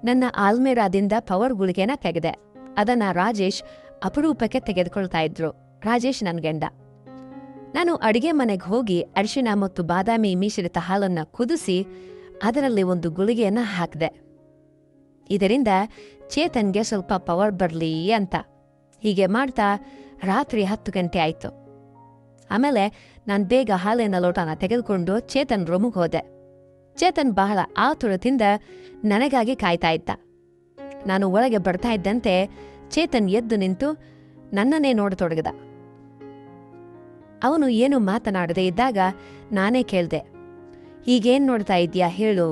ನನ್ನ ಆಲ್ಮೇರಾದಿಂದ ಪವರ್ ಗುಳಿಗೆನ ತೆಗೆದೆ. ಅದನ್ನ ರಾಜೇಶ್ ಅಪರೂಪಕ್ಕೆ ತೆಗೆದುಕೊಳ್ತಾ ಇದ್ರು. ರಾಜೇಶ್ ನನ್ ಗಂಡ. ನಾನು ಅಡಿಗೆ ಮನೆಗೆ ಹೋಗಿ ಅರಿಶಿಣ ಮತ್ತು ಬಾದಾಮಿ ಮಿಶ್ರಿತ ಹಾಲನ್ನ ಕುದಿಸಿ ಅದರಲ್ಲಿ ಒಂದು ಗುಳಿಗೆಯನ್ನ ಹಾಕಿದೆ. ಇದರಿಂದ ಚೇತನ್ಗೆ ಸ್ವಲ್ಪ ಪವರ್ ಬರ್ಲಿ ಅಂತ. ಹೀಗೆ ಮಾಡ್ತಾ ರಾತ್ರಿ 10 ಗಂಟೆ ಆಯ್ತು. ಆಮೇಲೆ ನಾನು ಬೇಗ ಹಾಲಿನ ಲೋಟನ ತೆಗೆದುಕೊಂಡು ಚೇತನ್ ರೂಮಿಗೆ ಹೋದೆ. ಚೇತನ್ ಬಹಳ ಆತುರದಿಂದ ನನಗಾಗಿ ಕಾಯ್ತಾ ಇದ್ದ. ನಾನು ಒಳಗೆ ಬರ್ತಾ ಇದ್ದಂತೆ ಚೇತನ್ ಎದ್ದು ನಿಂತು ನನ್ನನ್ನೇ ನೋಡತೊಡಗಿದ. ಅವನು ಏನು ಮಾತನಾಡದೆ ಇದ್ದಾಗ ನಾನೇ ಕೇಳ್ದೆ, ಹೀಗೇನ್ ನೋಡ್ತಾ ಇದ್ಯಾ ಹೇಳು,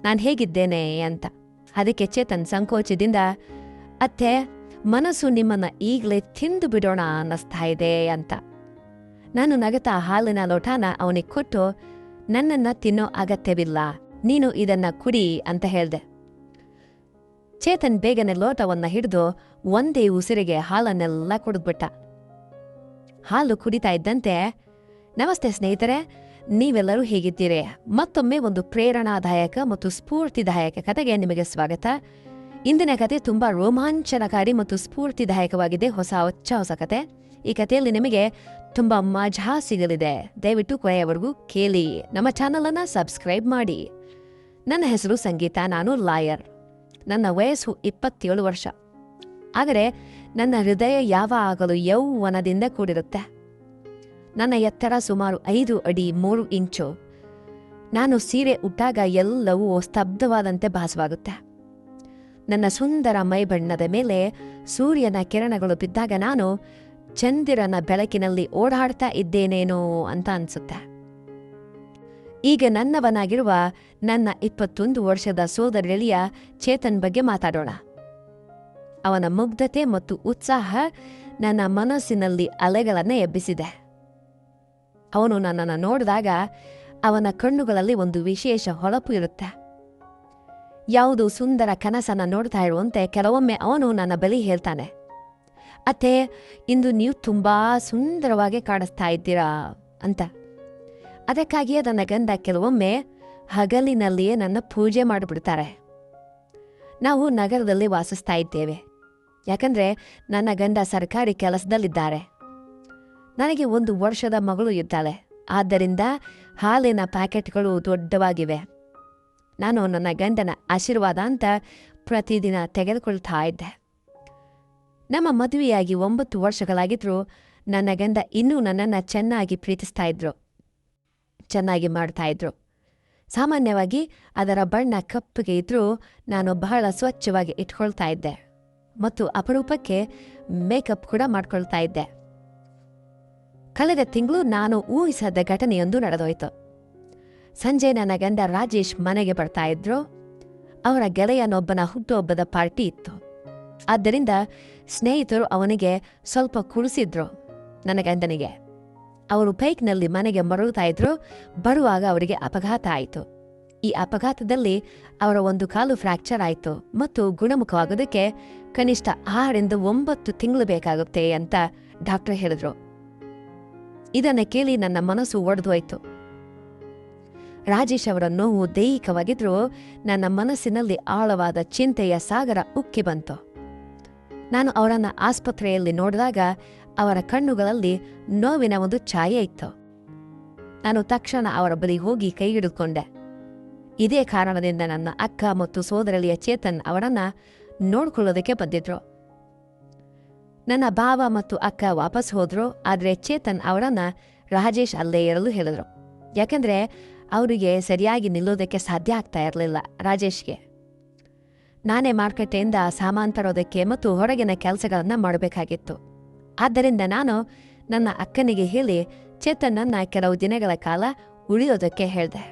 ನಾನು ಹೇಗಿದ್ದೇನೆ ಅಂತ. ಅದಕ್ಕೆ ಚೇತನ್ ಸಂಕೋಚದಿಂದ, ಅತ್ತೆ, ಮನಸ್ಸು ನಿಮ್ಮನ್ನ ಈಗಲೇ ತಿಂದು ಬಿಡೋಣ ಅನ್ನಿಸ್ತಾ ಇದೆ ಅಂತ. ನಾನು ನಗತಾ ಹಾಲಿನ ಲೋಟನ ಅವನಿಗೆ ಕೊಟ್ಟು, ನನ್ನನ್ನ ತಿನ್ನೋ ಅಗತ್ಯವಿಲ್ಲ, ನೀನು ಇದನ್ನ ಕುಡಿ ಅಂತ ಹೇಳ್ದೆ. ಚೇತನ್ ಬೇಗನೆ ಲೋಟವನ್ನ ಹಿಡಿದು ಒಂದೇ ಉಸಿರಿಗೆ ಹಾಲನ್ನೆಲ್ಲ ಕುಡಿದ್ಬಿಟ್ಟ. ಹಾಲು ಕುಡಿತಾ ಇದ್ದಂತೆ, ನಮಸ್ತೆ ಸ್ನೇಹಿತರೆ, ನೀವೆಲ್ಲರೂ ಹೇಗಿದ್ದೀರಿ? ಮತ್ತೊಮ್ಮೆ ಒಂದು ಪ್ರೇರಣಾದಾಯಕ ಮತ್ತು ಸ್ಫೂರ್ತಿದಾಯಕ ಕಥೆಗೆ ನಿಮಗೆ ಸ್ವಾಗತ. ಇಂದಿನ ಕತೆ ತುಂಬಾ ರೋಮಾಂಚನಕಾರಿ ಮತ್ತು ಸ್ಫೂರ್ತಿದಾಯಕವಾಗಿದೆ. ಹೊಸ ಕತೆ. ಈ ಕಥೆಯಲ್ಲಿ ನಿಮಗೆ ತುಂಬಾ ಮಜಾ ಸಿಗಲಿದೆ. ದಯವಿಟ್ಟು ಕೊನೆಯವರೆಗೂ ಕೇಳಿ. ನಮ್ಮ ಚಾನಲ್ ಅನ್ನ ಸಬ್ಸ್ಕ್ರೈಬ್ ಮಾಡಿ. ನನ್ನ ಹೆಸರು ಸಂಗೀತ, ನಾನು ಲಾಯರ್. ನನ್ನ ವಯಸ್ಸು 27 ವರ್ಷ. ಆದರೆ ನನ್ನ ಹೃದಯ ಯಾವಾಗಲೂ ಯೌವನದಿಂದ ಕೂಡಿರುತ್ತೆ. ನನ್ನ ಎತ್ತರ ಸುಮಾರು 5 ಅಡಿ 3 ಇಂಚು. ನಾನು ಸೀರೆ ಉಟ್ಟಾಗ ಎಲ್ಲವೂ ಸ್ತಬ್ಧವಾದಂತೆ ಭಾಸವಾಗುತ್ತೆ. ನನ್ನ ಸುಂದರ ಮೈಬಣ್ಣದ ಮೇಲೆ ಸೂರ್ಯನ ಕಿರಣಗಳು ಬಿದ್ದಾಗ ನಾನು ಚಂದಿರನ ಬೆಳಕಿನಲ್ಲಿ ಓಡಾಡ್ತಾ ಇದ್ದೇನೇನೋ ಅಂತ ಅನ್ಸುತ್ತೆ. ಈಗ ನನ್ನವನಾಗಿರುವ ನನ್ನ 21 ವರ್ಷದ ಸೋದರಳಿಯ ಚೇತನ್ ಬಗ್ಗೆ ಮಾತಾಡೋಣ. ಅವನ ಮುಗ್ಧತೆ ಮತ್ತು ಉತ್ಸಾಹ ನನ್ನ ಮನಸ್ಸಿನಲ್ಲಿ ಅಲೆಗಳನ್ನೇ ಎಬ್ಬಿಸಿದೆ. ಅವನು ನನ್ನನ್ನು ನೋಡಿದಾಗ ಅವನ ಕಣ್ಣುಗಳಲ್ಲಿ ಒಂದು ವಿಶೇಷ ಹೊಳಪು ಇರುತ್ತೆ. ಯಾವುದು ಸುಂದರ ಕನಸನ್ನ ನೋಡ್ತಾ ಇರುವಂತೆ ಕೆಲವೊಮ್ಮೆ ಅವನು ನನ್ನ ಬಳಿ ಹೇಳ್ತಾನೆ, ಅತ್ತೆ, ಇಂದು ನೀವು ತುಂಬಾ ಸುಂದರವಾಗಿ ಕಾಣಿಸ್ತಾ ಇದ್ದೀರಾ ಅಂತ. ಅದಕ್ಕಾಗಿಯೇ ನನ್ನ ಗಂಡ ಕೆಲವೊಮ್ಮೆ ಹಗಲಿನಲ್ಲಿಯೇ ನನ್ನ ಪೂಜೆ ಮಾಡಿಬಿಡ್ತಾರೆ. ನಾವು ನಗರದಲ್ಲಿ ವಾಸಿಸ್ತಾ ಇದ್ದೇವೆ. ಯಾಕಂದ್ರೆ ನನ್ನ ಗಂಡ ಸರ್ಕಾರಿ ಕೆಲಸದಲ್ಲಿದ್ದಾರೆ. ನನಗೆ 1 ವರ್ಷದ ಮಗಳು ಇದ್ದಾಳೆ. ಆದ್ದರಿಂದ ಹಾಲಿನ ಪ್ಯಾಕೆಟ್ಗಳು ದೊಡ್ಡವಾಗಿವೆ. ನಾನು ನನ್ನ ಗಂಡನ ಆಶೀರ್ವಾದ ಅಂತ ಪ್ರತಿದಿನ ತೆಗೆದುಕೊಳ್ತಾ ಇದ್ದೆ. ನಮ್ಮ ಮದುವೆಯಾಗಿ 9 ವರ್ಷಗಳಾಗಿದ್ರು ನನ್ನ ಗಂಡ ಇನ್ನೂ ನನ್ನನ್ನು ಚೆನ್ನಾಗಿ ಪ್ರೀತಿಸ್ತಾ ಇದ್ರು, ಚೆನ್ನಾಗಿ ಮಾಡ್ತಾ ಇದ್ರು. ಸಾಮಾನ್ಯವಾಗಿ ಅದರ ಬಣ್ಣ ಕಪ್ಪಗೆ ಇದ್ರೂ ನಾನು ಬಹಳ ಸ್ವಚ್ಛವಾಗಿ ಇಟ್ಕೊಳ್ತಾ ಇದ್ದೆ ಮತ್ತು ಅಪರೂಪಕ್ಕೆ ಮೇಕಪ್ ಕೂಡ ಮಾಡ್ಕೊಳ್ತಾ ಇದ್ದೆ. ಕಳೆದ ತಿಂಗಳು ನಾನು ಊಹಿಸದ ಘಟನೆಯೊಂದು ನಡೆದೋಯ್ತು. ಸಂಜೆ ನನ್ನ ಗಂಡ ರಾಜೇಶ್ ಮನೆಗೆ ಬರ್ತಾ ಇದ್ರು. ಅವರ ಗೆಳೆಯನೊಬ್ಬನ ಹುಟ್ಟುಹಬ್ಬದ ಪಾರ್ಟಿ ಇತ್ತು. ಆದ್ದರಿಂದ ಸ್ನೇಹಿತರು ಅವನಿಗೆ ಸ್ವಲ್ಪ ಕುಡಿಸಿದ್ರು. ನನ್ನ ಗಂಡನಿಗೆ ಅವರು ಬೈಕ್ನಲ್ಲಿ ಮನೆಗೆ ಮರಳುತ್ತಾ ಇದ್ರು. ಬರುವಾಗ ಅವರಿಗೆ ಅಪಘಾತ ಆಯಿತು. ಈ ಅಪಘಾತದಲ್ಲಿ ಅವರ 1 ಕಾಲು ಫ್ರ್ಯಾಕ್ಚರ್ ಆಯಿತು ಮತ್ತು ಗುಣಮುಖವಾಗೋದಕ್ಕೆ ಕನಿಷ್ಠ 6 ರಿಂದ 9 ತಿಂಗಳು ಬೇಕಾಗುತ್ತೆ ಅಂತ ಡಾಕ್ಟರ್ ಹೇಳಿದ್ರು. ಇದನ್ನು ಕೇಳಿ ನನ್ನ ಮನಸ್ಸು ಒಡೆದೋಯ್ತು. ರಾಜೇಶ್ ಅವರ ನೋವು ದೈಹಿಕವಾಗಿದ್ರೂ ನನ್ನ ಮನಸ್ಸಿನಲ್ಲಿ ಆಳವಾದ ಚಿಂತೆಯ ಸಾಗರ ಉಕ್ಕಿ ಬಂತು. ನಾನು ಅವರನ್ನ ಆಸ್ಪತ್ರೆಯಲ್ಲಿ ನೋಡಿದಾಗ ಅವರ ಕಣ್ಣುಗಳಲ್ಲಿ ನೋವಿನ ಒಂದು ಛಾಯೆ ಇತ್ತು. ನಾನು ತಕ್ಷಣ ಅವರ ಬಳಿ ಹೋಗಿ ಕೈ ಹಿಡಿದುಕೊಂಡೆ. ಇದೇ ಕಾರಣದಿಂದ ನನ್ನ ಅಕ್ಕ ಮತ್ತು ಸೋದರಳಿಯ ಚೇತನ್ ಅವರನ್ನ ನೋಡ್ಕೊಳ್ಳೋದಕ್ಕೆ ಬಂದಿದ್ರು. ನನ್ನ ಭಾವ ಮತ್ತು ಅಕ್ಕ ವಾಪಸ್ ಹೋದ್ರು. ಆದರೆ ಚೇತನ್ ಅವರನ್ನ ರಾಜೇಶ್ ಅಲ್ಲೇ ಇರಲು ಹೇಳಿದ್ರು. ಯಾಕೆಂದ್ರೆ ಅವರಿಗೆ ಸರಿಯಾಗಿ ನಿಲ್ಲೋದಕ್ಕೆ ಸಾಧ್ಯ ಆಗ್ತಾ ಇರಲಿಲ್ಲ. ರಾಜೇಶ್ಗೆ ನಾನೇ ಮಾರ್ಕೆಟೆಯಿಂದ ಸಾಮಾನು ತರೋದಕ್ಕೆ ಮತ್ತು ಹೊರಗಿನ ಕೆಲಸಗಳನ್ನ ಮಾಡಬೇಕಾಗಿತ್ತು. ಆದ್ದರಿಂದ ನಾನು ನನ್ನ ಅಕ್ಕನಿಗೆ ಹೇಳಿ ಚೇತನ್ನನ್ನ ಕೆಲವು ದಿನಗಳ ಕಾಲ ಉಳಿಯೋದಕ್ಕೆ ಹೇಳಿದೆ.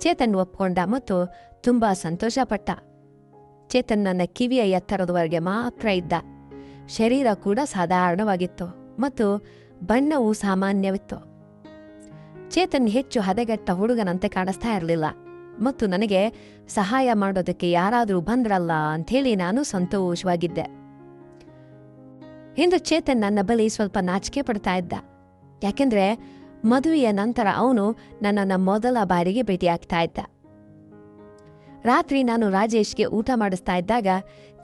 ಚೇತನ್ ಒಪ್ಕೊಂಡ ಮತ್ತು ತುಂಬಾ ಸಂತೋಷಪಟ್ಟ. ಚೇತನ್ ನನ್ನ ಕಿವಿಯ ಎತ್ತರದವರೆಗೆ ಮಾತ್ರ ಇದ್ದ. ಶರೀರ ಕೂಡ ಸಾಧಾರಣವಾಗಿತ್ತು ಮತ್ತು ಬಣ್ಣವೂ ಸಾಮಾನ್ಯವಿತ್ತು. ಚೇತನ್ ಹೆಚ್ಚು ಹದಗೆಟ್ಟ ಹುಡುಗನಂತೆ ಕಾಣಿಸ್ತಾ ಇರಲಿಲ್ಲ ಮತ್ತು ನನಗೆ ಸಹಾಯ ಮಾಡೋದಕ್ಕೆ ಯಾರಾದರೂ ಬಂದ್ರಲ್ಲ ಅಂಥೇಳಿ ನಾನು ಸಂತೋಷವಾಗಿದ್ದೆ. ಇಂದು ಚೇತನ್ ನನ್ನ ಬಳಿ ಸ್ವಲ್ಪ ನಾಚಿಕೆ ಪಡ್ತಾ ಇದ್ದ. ಯಾಕೆಂದ್ರೆ ಮದುವೆಯ ನಂತರ ಅವನು ನನ್ನನ್ನು ಮೊದಲ ಬಾರಿಗೆ ಭೇಟಿಯಾಗ್ತಾ ಇದ್ದ. ರಾತ್ರಿ ನಾನು ರಾಜೇಶ್ಗೆ ಊಟ ಮಾಡಿಸ್ತಾ ಇದ್ದಾಗ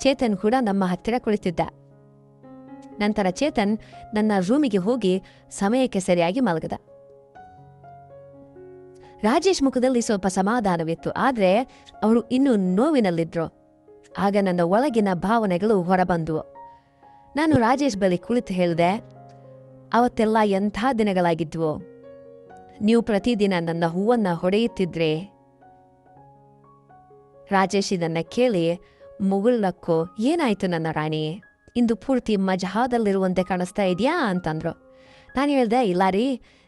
ಚೇತನ್ ಕೂಡ ನಮ್ಮ ಹತ್ತಿರ ಕುಳಿತಿದ್ದ. ನಂತರ ಚೇತನ್ ನನ್ನ ರೂಮಿಗೆ ಹೋಗಿ ಸಮಯಕ್ಕೆ ಸರಿಯಾಗಿ ಮಲಗದ. ರಾಜೇಶ್ ಮುಖದಲ್ಲಿ ಸ್ವಲ್ಪ ಸಮಾಧಾನವಿತ್ತು, ಆದರೆ ಅವರು ಇನ್ನೂ ನೋವಿನಲ್ಲಿದ್ರು. ಆಗ ನನ್ನ ಒಳಗಿನ ಭಾವನೆಗಳು ಹೊರಬಂದುವು. ನಾನು ರಾಜೇಶ್ ಬಳಿ ಕುಳಿತು ಹೇಳಿದೆ, ಅವತ್ತೆಲ್ಲ ಎಂಥ ದಿನಗಳಾಗಿದ್ವು. ನೀವು ಪ್ರತಿದಿನ ನನ್ನ ಹೂವನ್ನ ಹೊಡೆಯುತ್ತಿದ್ರೆ. ರಾಜೇಶ್ ಇದನ್ನ ಕೇಳಿ ಮುಗುಳ್ನಕ್ಕೋ, ಏನಾಯ್ತು ನನ್ನ ರಾಣಿ, ಇಂದು ಪೂರ್ತಿ ಮಜಾದಲ್ಲಿರುವಂತೆ ಕಾಣಿಸ್ತಾ ಇದೆಯಾ ಅಂತಂದ್ರು. ನಾನು ಹೇಳ್ದೆ, ಇಲ್ಲ ರೀ,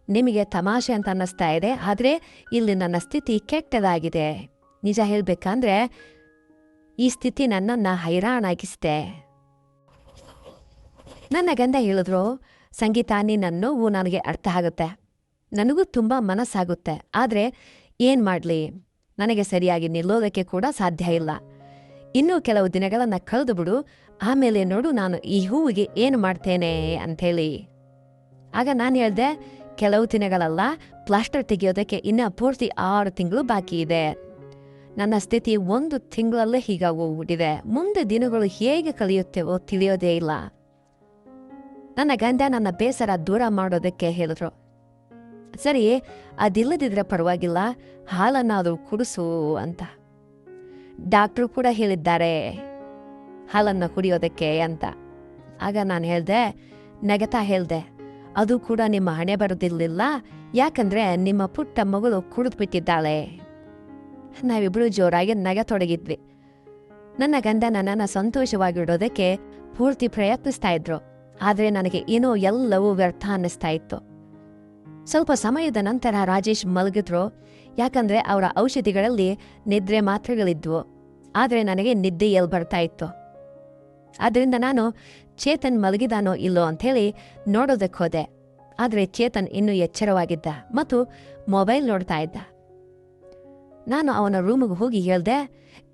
ನಿಮಗೆ ತಮಾಷೆ ಅಂತ ಅನ್ನಿಸ್ತಾ ಇದೆ, ಆದರೆ ಇಲ್ಲಿ ನನ್ನ ಸ್ಥಿತಿ ಕೆಟ್ಟದಾಗಿದೆ. ನಿಜ ಹೇಳ್ಬೇಕಂದ್ರೆ ಈ ಸ್ಥಿತಿ ನನ್ನನ್ನು ಹೈರಾಣಾಗಿಸ್ತೆ. ನನ್ನ ಗಂಡ ಹೇಳಿದ್ರು, ಸಂಗೀತ, ನಿನ್ನ ನೋವು ನನಗೆ ಅರ್ಥ ಆಗುತ್ತೆ, ನನಗೂ ತುಂಬ ಮನಸ್ಸಾಗುತ್ತೆ, ಆದರೆ ಏನು ಮಾಡಲಿ, ನನಗೆ ಸರಿಯಾಗಿ ನಿಲ್ಲೋದಕ್ಕೆ ಕೂಡ ಸಾಧ್ಯ ಇಲ್ಲ. ಇನ್ನೂ ಕೆಲವು ದಿನಗಳನ್ನು ಕಳೆದು ಬಿಡು, ಆಮೇಲೆ ನೋಡು ನಾನು ಈ ಹೂವಿಗೆ ಏನು ಮಾಡ್ತೇನೆ ಅಂಥೇಳಿ. ಆಗ ನಾನು ಹೇಳ್ದೆ, ಕೆಲವು ದಿನಗಳಲ್ಲ, ಪ್ಲಾಸ್ಟರ್ ತೆಗೆಯೋದಕ್ಕೆ ಇನ್ನೂ ಪೂರ್ತಿ 6 ತಿಂಗಳು ಬಾಕಿ ಇದೆ. ನನ್ನ ಸ್ಥಿತಿ 1 ತಿಂಗಳಲ್ಲೇ ಹೀಗಾಗೋಗ್ಬಿಟ್ಟಿದೆ. ಮುಂದೆ ದಿನಗಳು ಹೇಗೆ ಕಳೆಯುತ್ತೇವೋ ತಿಳಿಯೋದೇ ಇಲ್ಲ. ನನ್ನ ಗಂಡ ನನ್ನ ಬೇಸರ ದೂರ ಮಾಡೋದಕ್ಕೆ ಹೇಳಿದ್ರು. ಸರಿ, ಅದಿಲ್ಲದಿದ್ರೆ ಪರವಾಗಿಲ್ಲ, ಹಾಲನ್ನಾದರೂ ಕುಡಿಸು ಅಂತ. ಡಾಕ್ಟ್ರು ಕೂಡ ಹೇಳಿದ್ದಾರೆ ಹಾಲನ್ನು ಕುಡಿಯೋದಕ್ಕೆ ಅಂತ. ಆಗ ನಾನು ಹೇಳ್ದೆ, ನಗತಾ ಹೇಳ್ದೆ, ಅದು ಕೂಡ ನಿಮ್ಮ ಹಣೆ ಬರೋದಿರಲಿಲ್ಲ, ಯಾಕಂದ್ರೆ ನಿಮ್ಮ ಪುಟ್ಟ ಮಗಳು ಕುಡಿದ್ಬಿಟ್ಟಿದ್ದಾಳೆ. ನಾವಿಬ್ರು ಜೋರಾಗಿ ನಗತೊಡಗಿದ್ವಿ. ನನ್ನ ಗಂಡ ನನ್ನನ್ನು ಸಂತೋಷವಾಗಿಡೋದಕ್ಕೆ ಪೂರ್ತಿ ಪ್ರಯತ್ನಿಸ್ತಾ ಇದ್ರು, ಆದರೆ ನನಗೆ ಏನೋ ಎಲ್ಲವೂ ವ್ಯರ್ಥ ಅನ್ನಿಸ್ತಾ ಇತ್ತು. ಸ್ವಲ್ಪ ಸಮಯದ ನಂತರ ರಾಜೇಶ್ ಮಲಗಿದ್ರು, ಯಾಕಂದ್ರೆ ಅವರ ಔಷಧಿಗಳಲ್ಲಿ ನಿದ್ರೆ ಮಾತ್ರೆಗಳಿದ್ವು, ಆದರೆ ನನಗೆ ನಿದ್ದೆ ಎಲ್ಲಿ ಬರ್ತಾ ಇತ್ತು. ಆದ್ದರಿಂದ ನಾನು ಚೇತನ್ ಮಲಗಿದಾನೋ ಇಲ್ಲೋ ಅಂಥೇಳಿ ನೋಡೋದಕ್ಕೆ ಹೋದೆ. ಆದರೆ ಚೇತನ್ ಇನ್ನೂ ಎಚ್ಚರವಾಗಿದ್ದ ಮತ್ತು ಮೊಬೈಲ್ ನೋಡ್ತಾ ಇದ್ದ. ನಾನು ಅವನ ರೂಮಿಗೆ ಹೋಗಿ ಹೇಳ್ದೆ,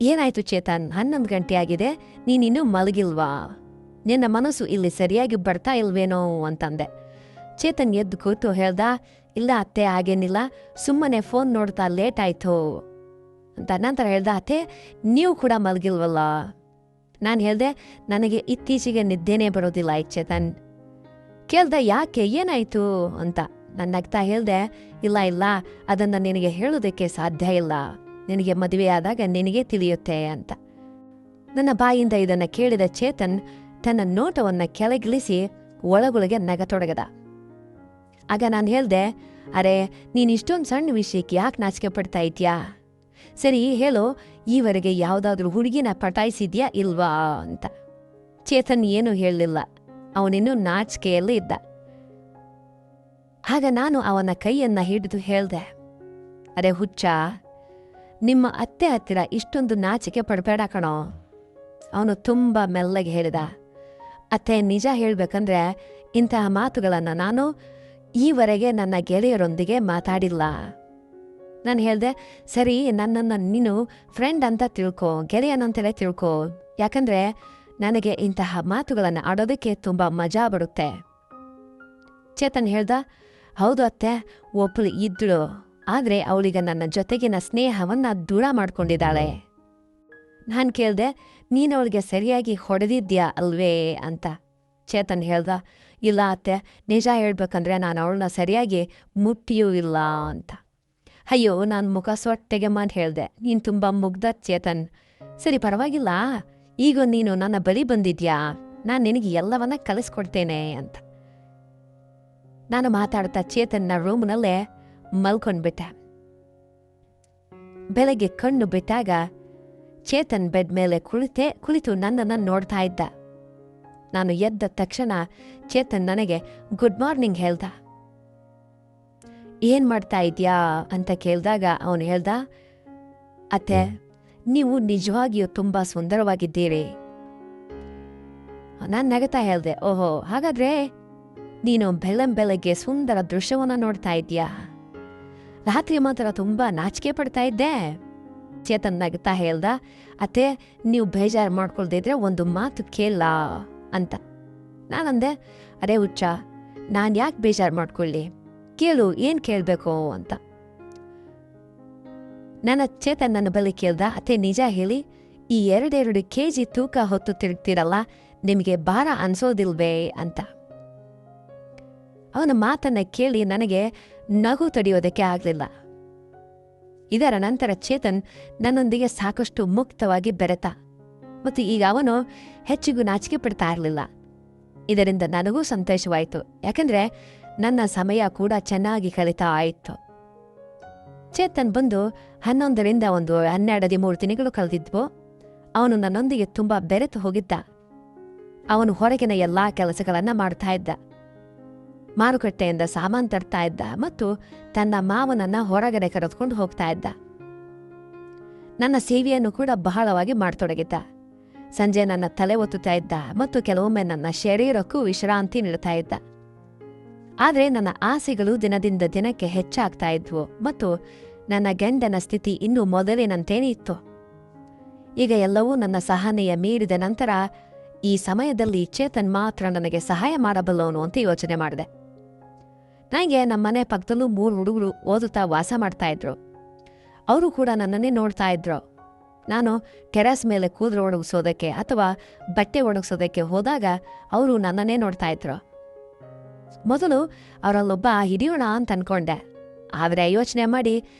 ಏನಾಯ್ತು ಚೇತನ್, 11 ಗಂಟೆ ಆಗಿದೆ, ನೀನಿನ್ನೂ ಮಲಗಿಲ್ವಾ, ನಿನ್ನ ಮನಸ್ಸು ಇಲ್ಲಿ ಸರಿಯಾಗಿ ಬರ್ತಾ ಇಲ್ವೇನೋ ಅಂತಂದೆ. ಚೇತನ್ ಎದ್ದು ಕೂತು ಹೇಳ್ದ, ಇಲ್ಲ ಅತ್ತೆ, ಹಾಗೇನಿಲ್ಲ, ಸುಮ್ಮನೆ ಫೋನ್ ನೋಡ್ತಾ ಲೇಟ್ ಆಯ್ತು ಅಂತ. ನಂತರ ಹೇಳ್ದ, ಅತ್ತೆ ನೀವು ಕೂಡ ಮಲಗಿಲ್ವಲ್ಲ. ನಾನು ಹೇಳ್ದೆ, ನನಗೆ ಇತ್ತೀಚೆಗೆ ನಿದ್ದೆನೇ ಬರೋದಿಲ್ಲ ಚೇತನ್. ಕೇಳ್ದೆ, ಯಾಕೆ, ಏನಾಯ್ತು ಅಂತ. ನಾನು ನಗ್ತಾ ಹೇಳ್ದೆ, ಇಲ್ಲ, ಅದನ್ನು ನಿನಗೆ ಹೇಳೋದಕ್ಕೆ ಸಾಧ್ಯ ಇಲ್ಲ, ನಿನಗೆ ಮದುವೆಯಾದಾಗ ನಿನಗೆ ತಿಳಿಯುತ್ತೆ ಅಂತ. ನನ್ನ ಬಾಯಿಂದ ಇದನ್ನು ಕೇಳಿದ ಚೇತನ್ ತನ್ನ ನೋಟವನ್ನು ಕೆಳಗಿಳಿಸಿ ಒಳಗೊಳಗೆ ನಗತೊಡಗದ. ಆಗ ನಾನು ಹೇಳ್ದೆ, ಅರೆ, ನೀನು ಇಷ್ಟೊಂದು ಸಣ್ಣ ವಿಷಯಕ್ಕೆ ಯಾಕೆ ನಾಚಿಕೆ ಪಡ್ತಾ ಇದ್ಯಾ? ಸರಿ ಹೇಳು, ಈವರೆಗೆ ಯಾವುದಾದ್ರೂ ಹುಡುಗಿನ ಪಟಾಯಿಸಿದ್ಯಾ ಇಲ್ವಾ ಅಂತ. ಚೇತನ್ ಏನೂ ಹೇಳಲಿಲ್ಲ, ಅವನಿನ್ನೂ ನಾಚಿಕೆಯಲ್ಲಿ ಇದ್ದ. ಆಗ ನಾನು ಅವನ ಕೈಯನ್ನ ಹಿಡಿದು ಹೇಳ್ದೆ, ಅರೆ ಹುಚ್ಚ, ನಿಮ್ಮ ಅತ್ತೆ ಹತ್ತಿರ ಇಷ್ಟೊಂದು ನಾಚಿಕೆ ಪಡಬೇಡ ಕಣೋ. ಅವನು ತುಂಬ ಮೆಲ್ಲಗೆ ಹೇಳಿದ, ಅತ್ತೆ ನಿಜ ಹೇಳ್ಬೇಕಂದ್ರೆ ಇಂತಹ ಮಾತುಗಳನ್ನು ನಾನು ಈವರೆಗೆ ನನ್ನ ಗೆಳೆಯರೊಂದಿಗೆ ಮಾತಾಡಿಲ್ಲ. ನಾನು ಹೇಳ್ದೆ, ಸರಿ, ನನ್ನನ್ನು ನೀನು ಫ್ರೆಂಡ್ ಅಂತ ತಿಳ್ಕೊ, ಗೆಳೆಯನಂತೆಲ್ಲ ತಿಳ್ಕೊ, ಯಾಕಂದ್ರೆ ನನಗೆ ಇಂತಹ ಮಾತುಗಳನ್ನು ಆಡೋದಕ್ಕೆ ತುಂಬ ಮಜಾ ಬರುತ್ತೆ. ಚೇತನ್ ಹೇಳ್ದ, ಹೌದು ಅತ್ತೆ, ಒಬ್ಬಳು ಇದ್ಳು, ಆದರೆ ಅವಳಿಗ ನನ್ನ ಜೊತೆಗಿನ ಸ್ನೇಹವನ್ನು ದೂರ ಮಾಡ್ಕೊಂಡಿದ್ದಾಳೆ. ನಾನು ಕೇಳ್ದೆ, ನೀನು ಅವಳಿಗೆ ಸರಿಯಾಗಿ ಹೊಡೆದಿದ್ಯಾ ಅಲ್ವೇ ಅಂತ. ಚೇತನ್ ಹೇಳ್ದ, ಇಲ್ಲ ಅತ್ತೆ, ನಿಜ ಹೇಳ್ಬೇಕಂದ್ರೆ ನಾನು ಅವಳನ್ನ ಸರಿಯಾಗಿ ಮುಟ್ಟಿಯೂ ಇಲ್ಲ ಅಂತ. ಅಯ್ಯೋ, ನಾನು ಮುಖ ಸೊಟ್ಟೆಗೆ ಮಾಡಿ ಹೇಳ್ದೆ, ನೀನು ತುಂಬ ಮುಗ್ಧ ಚೇತನ್. ಸರಿ ಪರವಾಗಿಲ್ಲ, ಈಗ ನೀನು ನನ್ನ ಬಳಿ ಬಂದಿದ್ಯಾ, ನಾನು ನಿನಗೆ ಎಲ್ಲವನ್ನ ಕಲಿಸ್ಕೊಡ್ತೇನೆ ಅಂತ. ನಾನು ಮಾತಾಡ್ತಾ ಚೇತನ್ನ ರೂಮ್ನಲ್ಲೇ ಮಲ್ಕೊಂಡ್ಬಿಟ್ಟೆ. ಬೆಳಗ್ಗೆ ಕಣ್ಣು ಬಿಟ್ಟಾಗ ಚೇತನ್ ಬೆಡ್ ಮೇಲೆ ಕುಳಿತು ನನ್ನನ್ನು ನೋಡ್ತಾ ಇದ್ದ. ನಾನು ಎದ್ದ ತಕ್ಷಣ ಚೇತನ್ ನನಗೆ ಗುಡ್ ಮಾರ್ನಿಂಗ್ ಹೇಳ್ದ. ಏನ್ ಮಾಡ್ತಾ ಇದ್ಯಾ ಅಂತ ಕೇಳಿದಾಗ ಅವನು ಹೇಳ್ದ, ಅತ್ತೆ, ನೀವು ನಿಜವಾಗಿಯೂ ತುಂಬಾ ಸುಂದರವಾಗಿದ್ದೀರಿ. ನಾನು ನಗತಾ ಹೇಳ್ದೆ, ಓಹೋ, ಹಾಗಾದ್ರೆ ನೀನು ಬೆಳಗ್ಗೆ ಸುಂದರ ದೃಶ್ಯವನ್ನ ನೋಡ್ತಾ ಇದ್ಯಾ? ರಾತ್ರಿ ಮಾತ್ರ ತುಂಬಾ ನಾಚಿಕೆ ಪಡ್ತಾ ಇದ್ದೆ. ಚೇತನ್ ನಗತಾ ಹೇಳ್ದ, ಅತ್ತೆ, ನೀವು ಬೇಜಾರು ಮಾಡ್ಕೊಳ್ದಿದ್ರೆ ಒಂದು ಮಾತು ಕೇಳ ಅಂತ. ನಾನಂದೆ, ಅರೆ ಹುಚ್ಚ, ನಾನು ಯಾಕೆ ಬೇಜಾರು ಮಾಡ್ಕೊಳ್ಳಿ, ಕೇಳು, ಏನು ಕೇಳಬೇಕು ಅಂತ. ನನ್ನ ಚೇತನ್ ನನ್ನ ಬಳಿ ಕೇಳ್ದ, ಅತ್ತೆ ನಿಜ ಹೇಳಿ, ಈ 2 ಕೆಜಿ ತೂಕ ಹೊತ್ತು ತಿರುಗ್ತಿರಲ್ಲ, ನಿಮಗೆ ಭಾರ ಅನ್ಸೋದಿಲ್ವೇ ಅಂತ. ಅವನ ಮಾತನ್ನ ಕೇಳಿ ನನಗೆ ನಗು ತಡೆಯೋದಕ್ಕೆ ಆಗಲಿಲ್ಲ. ಇದರ ನಂತರ ಚೇತನ್ ನನ್ನೊಂದಿಗೆ ಸಾಕಷ್ಟು ಮುಕ್ತವಾಗಿ ಬೆರೆತ ಮತ್ತು ಈಗ ಅವನು ಹೆಚ್ಚಿಗೂ ನಾಚಿಕೆ ಪಡ್ತಾ ಇರಲಿಲ್ಲ. ಇದರಿಂದ ನನಗೂ ಸಂತೋಷವಾಯಿತು, ಯಾಕಂದ್ರೆ ನನ್ನ ಸಮಯ ಕೂಡ ಚೆನ್ನಾಗಿ ಕಳೀತಾ ಆಯಿತು. ಚೇತನ್ ಬಂದು 11ರಿಂದ 12-13 ತಿಂಗಳು ಕಳೆದಿದ್ವು. ಅವನು ನನ್ನೊಂದಿಗೆ ತುಂಬಾ ಬೆರೆತು ಹೋಗಿದ್ದ. ಅವನು ಹೊರಗಿನ ಎಲ್ಲಾ ಕೆಲಸಗಳನ್ನ ಮಾಡ್ತಾ ಇದ್ದ, ಮಾರುಕಟ್ಟೆಯಿಂದ ಸಾಮಾನು ತರ್ತಾ ಇದ್ದ ಮತ್ತು ತನ್ನ ಮಾವನನ್ನ ಹೊರಗಡೆ ಕರೆದುಕೊಂಡು ಹೋಗ್ತಾ ಇದ್ದ. ನನ್ನ ಸೇವೆಯನ್ನು ಕೂಡ ಬಹಳವಾಗಿ ಮಾಡತೊಡಗಿದ್ದ. ಸಂಜೆ ನನ್ನ ತಲೆ ಒತ್ತುತ್ತಾ ಇದ್ದ ಮತ್ತು ಕೆಲವೊಮ್ಮೆ ನನ್ನ ಶರೀರಕ್ಕೂ ವಿಶ್ರಾಂತಿ ನೀಡುತ್ತಾ ಇದ್ದ. ಆದರೆ ನನ್ನ ಆಸೆಗಳು ದಿನದಿಂದ ದಿನಕ್ಕೆ ಹೆಚ್ಚಾಗ್ತಾ ಇದ್ವು ಮತ್ತು ನನ್ನ ಗಂಡನ ಸ್ಥಿತಿ ಇನ್ನೂ ಮೊದಲಿನಂತೇನೇ ಇತ್ತು. ಈಗ ಎಲ್ಲವೂ ನನ್ನ ಸಹನೆಯ ಮೀರಿದ ನಂತರ ಈ ಸಮಯದಲ್ಲಿ ಚೇತನ್ ಮಾತ್ರ ನನಗೆ ಸಹಾಯ ಮಾಡಬಲ್ಲವನು ಅಂತ ಯೋಚನೆ ಮಾಡಿದೆ. ನನಗೆ ನಮ್ಮನೆ ಪಕ್ಕದಲ್ಲೂ 3 ಹುಡುಗರು ಓದುತ್ತಾ ವಾಸ ಮಾಡ್ತಾ ಇದ್ರು. ಅವರು ಕೂಡ ನನ್ನನ್ನೇ ನೋಡ್ತಾ ಇದ್ರು. ನಾನು ಟೆರೆಸ್ ಮೇಲೆ ಕೂದಲು ಒಣಗಿಸೋದಕ್ಕೆ ಅಥವಾ ಬಟ್ಟೆ ಒಣಗಿಸೋದಕ್ಕೆ ಹೋದಾಗ ಅವರು ನನ್ನನ್ನೇ ನೋಡ್ತಾ ಇದ್ರು. ಮೊದಲು ಅವರಲ್ಲೊಬ್ಬ ಹಿಡಿಯೋಣ ಅಂತ ಅನ್ಕೊಂಡೆ. ಆದರೆ ಯೋಚನೆ ಮಾಡಿ,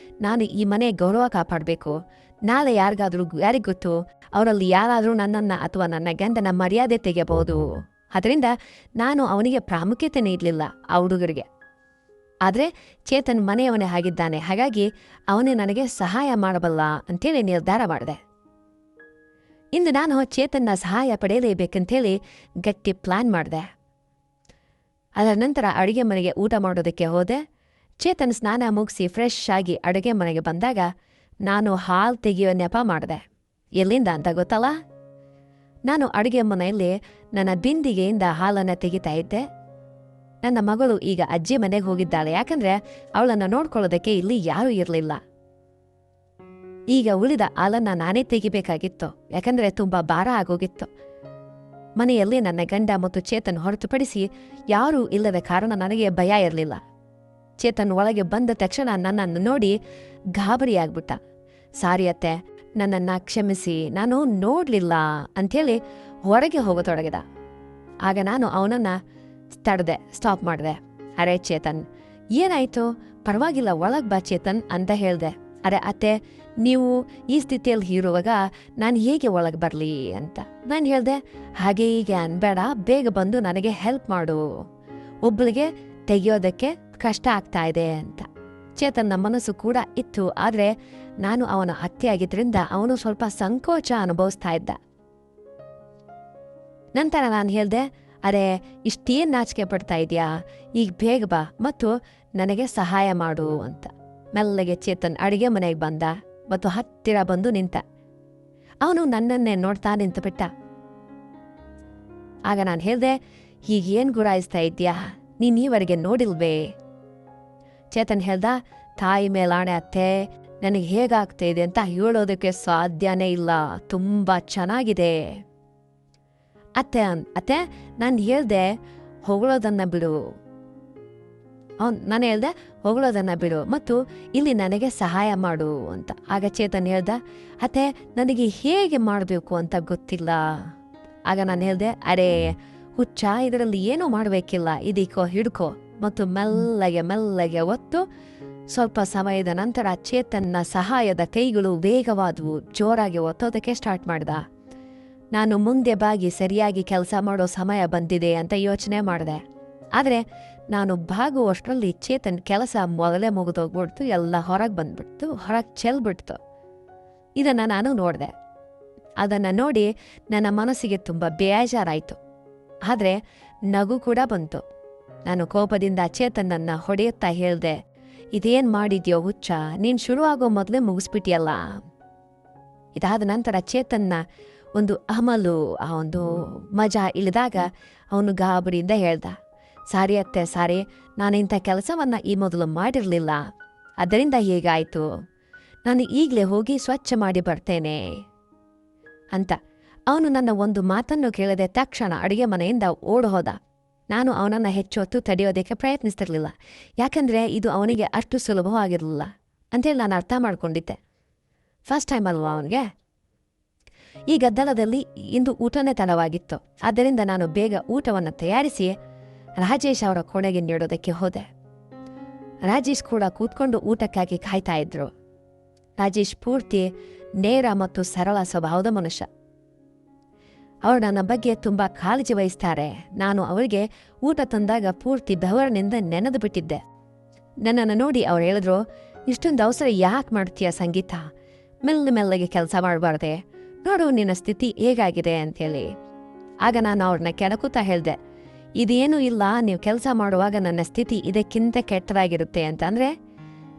ನಾನು ಈ ಮನೆ ಗೌರವ ಕಾಪಾಡಬೇಕು, ನಾಳೆ ಯಾರಿಗ್ ಗೊತ್ತು, ಅವರಲ್ಲಿ ಯಾರಾದರೂ ನನ್ನನ್ನು ಅಥವಾ ನನ್ನ ಗಂಡನ ಮರ್ಯಾದೆ ತೆಗೆಯಬಹುದು. ಅದರಿಂದ ನಾನು ಅವನಿಗೆ ಪ್ರಾಮುಖ್ಯತೆ ನೀಡಲಿಲ್ಲ, ಆ ಹುಡುಗರಿಗೆ. ಆದರೆ ಚೇತನ್ ಮನೆಯವನೇ ಆಗಿದ್ದಾನೆ, ಹಾಗಾಗಿ ಅವನೇ ನನಗೆ ಸಹಾಯ ಮಾಡಬಲ್ಲ ಅಂತೇಳಿ ನಿರ್ಧಾರ ಮಾಡಿದೆ. ಇಂದು ನಾನು ಚೇತನ್ನ ಸಹಾಯ ಪಡೆಯಲೇಬೇಕಂತೇಳಿ ಗಟ್ಟಿ ಪ್ಲಾನ್ ಮಾಡಿದೆ. ಅದರ ನಂತರ ಅಡುಗೆ ಮನೆಗೆ ಊಟ ಮಾಡೋದಕ್ಕೆ ಹೋದೆ. ಚೇತನ್ ಸ್ನಾನ ಮುಗಿಸಿ ಫ್ರೆಶ್ ಆಗಿ ಅಡುಗೆ ಮನೆಗೆ ಬಂದಾಗ ನಾನು ಹಾಲು ತೆಗೆಯೋ ನೆಪ ಮಾಡಿದೆ. ಎಲ್ಲಿಂದ ಅಂತ ಗೊತ್ತಲ್ಲ? ನಾನು ಅಡುಗೆ ಮನೆಯಲ್ಲಿ ನನ್ನ ಬಿಂದಿಗೆಯಿಂದ ಹಾಲನ್ನು ತೆಗಿತಾ ಇದ್ದೆ. ನನ್ನ ಮಗಳು ಈಗ ಅಜ್ಜಿ ಮನೆಗೆ ಹೋಗಿದ್ದಾಳೆ, ಯಾಕಂದ್ರೆ ಅವಳನ್ನು ನೋಡ್ಕೊಳ್ಳೋದಕ್ಕೆ ಇಲ್ಲಿ ಯಾರೂ ಇರಲಿಲ್ಲ. ಈಗ ಉಳಿದ ಹಾಲನ್ನ ನಾನೇ ತೆಗಿಬೇಕಾಗಿತ್ತು, ಯಾಕಂದ್ರೆ ತುಂಬಾ ಭಾರ ಆಗೋಗಿತ್ತು. ಮನೆಯಲ್ಲಿ ನನ್ನ ಗಂಡ ಮತ್ತು ಚೇತನ್ ಹೊರತುಪಡಿಸಿ ಯಾರೂ ಇಲ್ಲದ ಕಾರಣ ನನಗೆ ಭಯ ಇರಲಿಲ್ಲ. ಚೇತನ್ ಒಳಗೆ ಬಂದ ತಕ್ಷಣ ನನ್ನನ್ನು ನೋಡಿ ಗಾಬರಿಯಾಗ್ಬಿಟ್ಟ. ಸಾರಿ ಅತ್ತೆ, ನನ್ನನ್ನು ಕ್ಷಮಿಸಿ, ನಾನು ನೋಡ್ಲಿಲ್ಲ ಅಂಥೇಳಿ ಹೊರಗೆ ಹೋಗತೊಡಗಿದ. ಆಗ ನಾನು ಅವನನ್ನ ತಡೆದೆ, ಸ್ಟಾಪ್ ಮಾಡಿದೆ. ಅರೆ ಚೇತನ್, ಏನಾಯ್ತು? ಪರವಾಗಿಲ್ಲ, ಒಳಗೆ ಬಾ ಚೇತನ್ ಅಂತ ಹೇಳ್ದೆ. ಅರೆ ಅತ್ತೆ, ನೀವು ಈ ಸ್ಥಿತಿಯಲ್ಲಿ ಇರುವಾಗ ನಾನು ಹೇಗೆ ಒಳಗೆ ಬರಲಿ ಅಂತ ನಾನು ಹೇಳ್ದೆ. ಹಾಗೆ ಹೀಗೆ ಅನ್ಬೇಡ, ಬೇಗ ಬಂದು ನನಗೆ ಹೆಲ್ಪ್ ಮಾಡು, ಒಬ್ಬಳಿಗೆ ತೆಗೆಯೋದಕ್ಕೆ ಕಷ್ಟ ಆಗ್ತಾ ಇದೆ ಅಂತ. ಚೇತನ್ನ ಮನಸ್ಸು ಕೂಡ ಇತ್ತು, ಆದರೆ ನಾನು ಅವನ ಅತ್ತೆಯಾಗಿದ್ರಿಂದ ಅವನು ಸ್ವಲ್ಪ ಸಂಕೋಚ ಅನುಭವಿಸ್ತಾ ಇದ್ದ. ನಂತರ ನಾನು ಹೇಳ್ದೆ, ಅರೆ ಇಷ್ಟೇನು ನಾಚಿಕೆ ಪಡ್ತಾ ಇದೆಯಾ, ಈಗ ಬೇಗ ಬಾ ಮತ್ತು ನನಗೆ ಸಹಾಯ ಮಾಡು ಅಂತ. ಮೆಲ್ಲಗೆ ಚೇತನ್ ಅಡಿಗೆ ಮನೆಗೆ ಬಂದ ಮತ್ತು ಹತ್ತಿರ ಬಂದು ನಿಂತ. ಅವನು ನನ್ನನ್ನೇ ನೋಡ್ತಾ ನಿಂತುಬಿಟ್ಟ. ಆಗ ನಾನು ಹೇಳ್ದೆ, ಹೀಗೇನು ಗುರಾಯಿಸ್ತಾ ಇದ್ಯಾ, ನೀವರೆಗೆ ನೋಡಿಲ್ವೇ? ಚೇತನ್ ಹೇಳ್ದ, ತಾಯಿ ಮೇಲಾಣೆ ಅತ್ತೆ, ನನಗೆ ಹೇಗಾಗ್ತಾ ಇದೆ ಅಂತ ಹೇಳೋದಕ್ಕೆ ಸಾಧ್ಯನೇ ಇಲ್ಲ, ತುಂಬಾ ಚೆನ್ನಾಗಿದೆ ಅತ್ತೆ. ನಾನು ಹೇಳ್ದೆ ಹೊಗಳೋದನ್ನ ಬಿಡು. ನಾನು ಹೇಳ್ದೆ ಹೊಗಳೋದನ್ನ ಬಿಡು ಮತ್ತು ಇಲ್ಲಿ ನನಗೆ ಸಹಾಯ ಮಾಡು ಅಂತ. ಆಗ ಚೇತನ್ ಹೇಳ್ದ, ಅತ್ತೆ ನನಗೆ ಹೇಗೆ ಮಾಡಬೇಕು ಅಂತ ಗೊತ್ತಿಲ್ಲ. ಆಗ ನಾನು ಹೇಳ್ದೆ, ಅರೆ ಹುಚ್ಚ, ಇದರಲ್ಲಿ ಏನೂ ಮಾಡಬೇಕಿಲ್ಲ, ಇದೀಕೋ ಹಿಡ್ಕೋ ಮತ್ತು ಮೆಲ್ಲಗೆ ಒತ್ತು. ಸ್ವಲ್ಪ ಸಮಯದ ನಂತರ ಚೇತನ್ನ ಸಹಾಯದ ಕೈಗಳು ವೇಗವಾದವು, ಜೋರಾಗಿ ಒತ್ತೋದಕ್ಕೆ ಸ್ಟಾರ್ಟ್ ಮಾಡ್ದ. ನಾನು ಮುಂದೆ ಬಾಗಿ ಸರಿಯಾಗಿ ಕೆಲಸ ಮಾಡೋ ಸಮಯ ಬಂದಿದೆ ಅಂತ ಯೋಚನೆ ಮಾಡಿದೆ. ಆದರೆ ನಾನು ಬಾಗುವಷ್ಟರಲ್ಲಿ ಚೇತನ್ ಕೆಲಸ ಮೊದಲೇ ಮುಗಿದೋಗ್ಬಿಡ್ತು, ಎಲ್ಲ ಹೊರಗೆ ಬಂದ್ಬಿಡ್ತು, ಹೊರಗೆ ಚೆಲ್ಬಿಡ್ತು. ಇದನ್ನು ನಾನು ನೋಡಿದೆ. ಅದನ್ನು ನೋಡಿ ನನ್ನ ಮನಸ್ಸಿಗೆ ತುಂಬ ಬೇಜಾರಾಯಿತು, ಆದರೆ ನಗು ಕೂಡ ಬಂತು. ನಾನು ಕೋಪದಿಂದ ಚೇತನನ್ನ ಹೊಡೆಯುತ್ತಾ ಹೇಳ್ದೆ, ಇದೇನು ಮಾಡಿದ್ಯೋ ಹುಚ್ಚ, ನೀನು ಶುರುವಾಗೋ ಮೊದಲೇ ಮುಗಿಸ್ಬಿಟ್ಟಿಯಲ್ಲ. ಇದಾದ ನಂತರ ಚೇತನ್ನ ಒಂದು ಅಮಲು, ಆ ಒಂದು ಮಜಾ ಇಳಿದಾಗ ಅವನು ಗಾಬರಿಯಿಂದ ಹೇಳ್ದ, ಸಾರಿ ಅತ್ತೆ, ಸಾರಿ, ನಾನಿಂಥ ಕೆಲಸವನ್ನ ಈ ಮೊದಲು ಮಾಡಿರಲಿಲ್ಲ, ಅದರಿಂದ ಹೇಗಾಯಿತು, ನಾನು ಈಗಲೇ ಹೋಗಿ ಸ್ವಚ್ಛ ಮಾಡಿ ಬರ್ತೇನೆ ಅಂತ. ಅವನು ನನ್ನ ಒಂದು ಮಾತನ್ನು ಕೇಳದೆ ತಕ್ಷಣ ಅಡುಗೆ ಮನೆಯಿಂದ ಓಡೋದ. ನಾನು ಅವನನ್ನು ಹೆಚ್ಚೊತ್ತು ತಡೆಯೋದಕ್ಕೆ ಪ್ರಯತ್ನಿಸ್ತಿರ್ಲಿಲ್ಲ, ಯಾಕಂದರೆ ಇದು ಅವನಿಗೆ ಅಷ್ಟು ಸುಲಭವಾಗಿರಲಿಲ್ಲ ಅಂತೇಳಿ ನಾನು ಅರ್ಥ ಮಾಡ್ಕೊಂಡಿದ್ದೆ. ಫಸ್ಟ್ ಟೈಮ್ ಅಲ್ವಾ ಅವನಿಗೆ. ಈ ಗದ್ದಲದಲ್ಲಿ ಇಂದು ಊಟನೇ ತಡವಾಗಿತ್ತು. ಆದ್ದರಿಂದ ನಾನು ಬೇಗ ಊಟವನ್ನು ತಯಾರಿಸಿ ರಾಜೇಶ್ ಅವರ ಕೋಣೆಗೆ ನೀಡೋದಕ್ಕೆ ಹೋದೆ. ರಾಜೇಶ್ ಕೂಡ ಕೂತ್ಕೊಂಡು ಊಟಕ್ಕಾಗಿ ಕಾಯ್ತಾ ಇದ್ರು. ರಾಜೇಶ್ ಪೂರ್ತಿ ನೇರ ಮತ್ತು ಸರಳ ಸ್ವಭಾವದ ಮನುಷ್ಯ. ಅವರು ನನ್ನ ಬಗ್ಗೆ ತುಂಬ ಕಾಳಜಿ ವಹಿಸ್ತಾರೆ. ನಾನು ಅವರಿಗೆ ಊಟ ತಂದಾಗ ಪೂರ್ತಿ ಬೆವರಿನಿಂದ ನೆನೆದು ಬಿಟ್ಟಿದ್ದೆ. ನನ್ನನ್ನು ನೋಡಿ ಅವ್ರು ಹೇಳಿದ್ರು, ಇಷ್ಟೊಂದು ಅವಸರ ಯಾಕೆ ಮಾಡ್ತೀಯ ಸಂಗೀತ, ಮೆಲ್ಲಗೆ ಕೆಲಸ ಮಾಡಬಾರ್ದೆ, ನೋಡು ನಿನ್ನ ಸ್ಥಿತಿ ಹೇಗಾಗಿದೆ ಅಂತೇಳಿ. ಆಗ ನಾನು ಅವ್ರನ್ನ ಕೆಣಕುತ್ತಾ ಹೇಳಿದೆ, ಇದೇನೂ ಇಲ್ಲ, ನೀವು ಕೆಲಸ ಮಾಡುವಾಗ ನನ್ನ ಸ್ಥಿತಿ ಇದಕ್ಕಿಂತ ಕೆಟ್ಟದಾಗಿರುತ್ತೆ ಅಂತಂದರೆ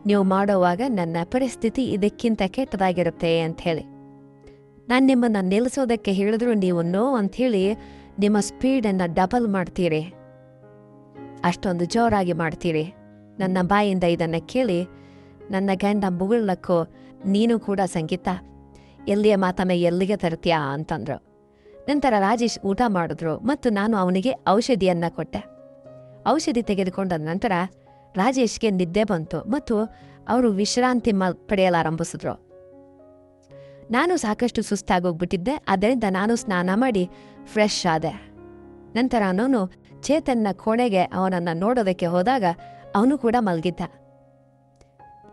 ನೀವು ಮಾಡೋವಾಗ ನನ್ನ ಪರಿಸ್ಥಿತಿ ಇದಕ್ಕಿಂತ ಕೆಟ್ಟದಾಗಿರುತ್ತೆ ಅಂಥೇಳಿ. ನಾನು ನಿಮ್ಮನ್ನು ನಿಲ್ಲಿಸೋದಕ್ಕೆ ಹೇಳಿದ್ರು ನೀವು ನೋ ಅಂಥೇಳಿ ನಿಮ್ಮ ಸ್ಪೀಡನ್ನು ಡಬಲ್ ಮಾಡ್ತೀರಿ, ಅಷ್ಟೊಂದು ಜೋರಾಗಿ ಮಾಡ್ತೀರಿ. ನನ್ನ ಬಾಯಿಂದ ಇದನ್ನು ಕೇಳಿ ನನ್ನ ಗಂಡ ಮುಗುಳ್ಳಕ್ಕೂ, ನೀನು ಕೂಡ ಸಂಗೀತ ಎಲ್ಲಿಯ ಮಾತನ್ನ ಎಲ್ಲಿಗೆ ತರ್ತೀಯಾ ಅಂತಂದ್ರು. ನಂತರ ರಾಜೇಶ್ ಊಟ ಮಾಡಿದ್ರು ಮತ್ತು ನಾನು ಅವನಿಗೆ ಔಷಧಿಯನ್ನ ಕೊಟ್ಟೆ. ಔಷಧಿ ತೆಗೆದುಕೊಂಡ ನಂತರ ರಾಜೇಶ್ಗೆ ನಿದ್ದೆ ಬಂತು ಮತ್ತು ಅವರು ವಿಶ್ರಾಂತಿ ಪಡೆಯಲಾರಂಭಿಸಿದ್ರು. ನಾನು ಸಾಕಷ್ಟು ಸುಸ್ತಾಗೋಗ್ಬಿಟ್ಟಿದ್ದೆ. ಆದ್ದರಿಂದ ನಾನು ಸ್ನಾನ ಮಾಡಿ ಫ್ರೆಶ್ ಆದೆ. ನಂತರ ನಾನು ಚೇತನ್ನ ಕೋಣೆಗೆ ಅವನನ್ನು ನೋಡೋದಕ್ಕೆ ಹೋದಾಗ ಅವನು ಕೂಡ ಮಲಗಿದ್ದ.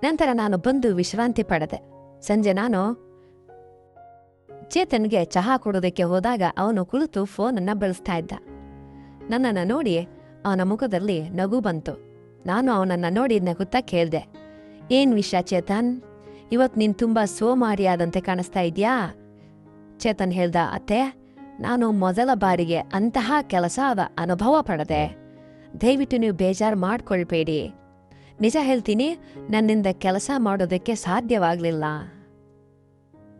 ನಂತರ ನಾನು ಬಂದು ವಿಶ್ರಾಂತಿ ಪಡೆದೆ. ಸಂಜೆ ನಾನು ಚೇತನ್ಗೆ ಚಹಾ ಕೊಡೋದಕ್ಕೆ ಹೋದಾಗ ಅವನು ಕುಳಿತು ಫೋನನ್ನು ಬಳಸ್ತಾ ಇದ್ದ. ನನ್ನನ್ನು ನೋಡಿ ಅವನ ಮುಖದಲ್ಲಿ ನಗು ಬಂತು. ನಾನು ಅವನನ್ನು ನೋಡಿ ನಗುತ್ತಾ ಕೇಳಿದೆ, ಏನ್ ವಿಷಯ ಚೇತನ್, ಇವತ್ತು ನೀನು ತುಂಬ ಸೋಮಾರಿಯಾದಂತೆ ಕಾಣಿಸ್ತಾ ಇದೆಯಾ? ಚೇತನ್ ಹೇಳ್ದ, ಅತ್ತೆ, ನಾನು ಮೊದಲ ಬಾರಿಗೆ ಅಂತಹ ಕೆಲಸದ ಅನುಭವ ಪಡೆದೆ. ದಯವಿಟ್ಟು ನೀವು ಬೇಜಾರು ಮಾಡ್ಕೊಳ್ಬೇಡಿ. ನಿಜ ಹೇಳ್ತೀನಿ, ನನ್ನಿಂದ ಕೆಲಸ ಮಾಡೋದಕ್ಕೆ ಸಾಧ್ಯವಾಗಲಿಲ್ಲ.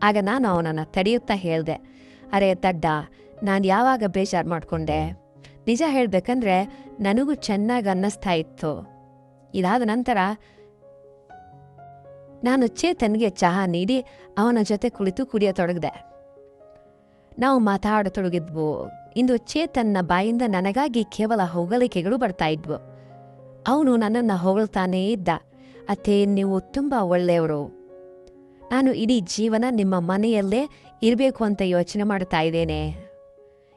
ಆಗ ನಾನು ಅವನನ್ನು ತಡೆಯುತ್ತಾ ಹೇಳ್ದೆ, ಅರೆ ತಡ್ಡ, ನಾನು ಯಾವಾಗ ಬೇಜಾರು ಮಾಡಿಕೊಂಡೆ? ನಿಜ ಹೇಳಬೇಕಂದ್ರೆ ನನಗೂ ಚೆನ್ನಾಗಿ ಅನ್ನಿಸ್ತಾ ಇತ್ತು. ಇದಾದ ನಂತರ ನಾನು ಚೇತನ್ಗೆ ಚಹಾ ನೀಡಿ ಅವನ ಜೊತೆ ಕುಳಿತು ಕುಡಿಯತೊಡಗಿದೆ. ನಾವು ಮಾತಾಡತೊಡಗಿದ್ವು. ಇಂದು ಚೇತನ್ನ ಬಾಯಿಂದ ನನಗಾಗಿ ಕೇವಲ ಹೊಗಳಿಕೆಗಳು ಬರ್ತಾ ಇದ್ವು. ಅವನು ನನ್ನನ್ನು ಹೊಗಳ್ತಾನೇ ಇದ್ದ, ಅತ್ತೆ ನೀವು ತುಂಬ ಒಳ್ಳೆಯವರು, ನಾನು ಇಡೀ ಜೀವನ ನಿಮ್ಮ ಮನೆಯಲ್ಲೇ ಇರಬೇಕು ಅಂತ ಯೋಚನೆ ಮಾಡ್ತಾ ಇದ್ದೇನೆ.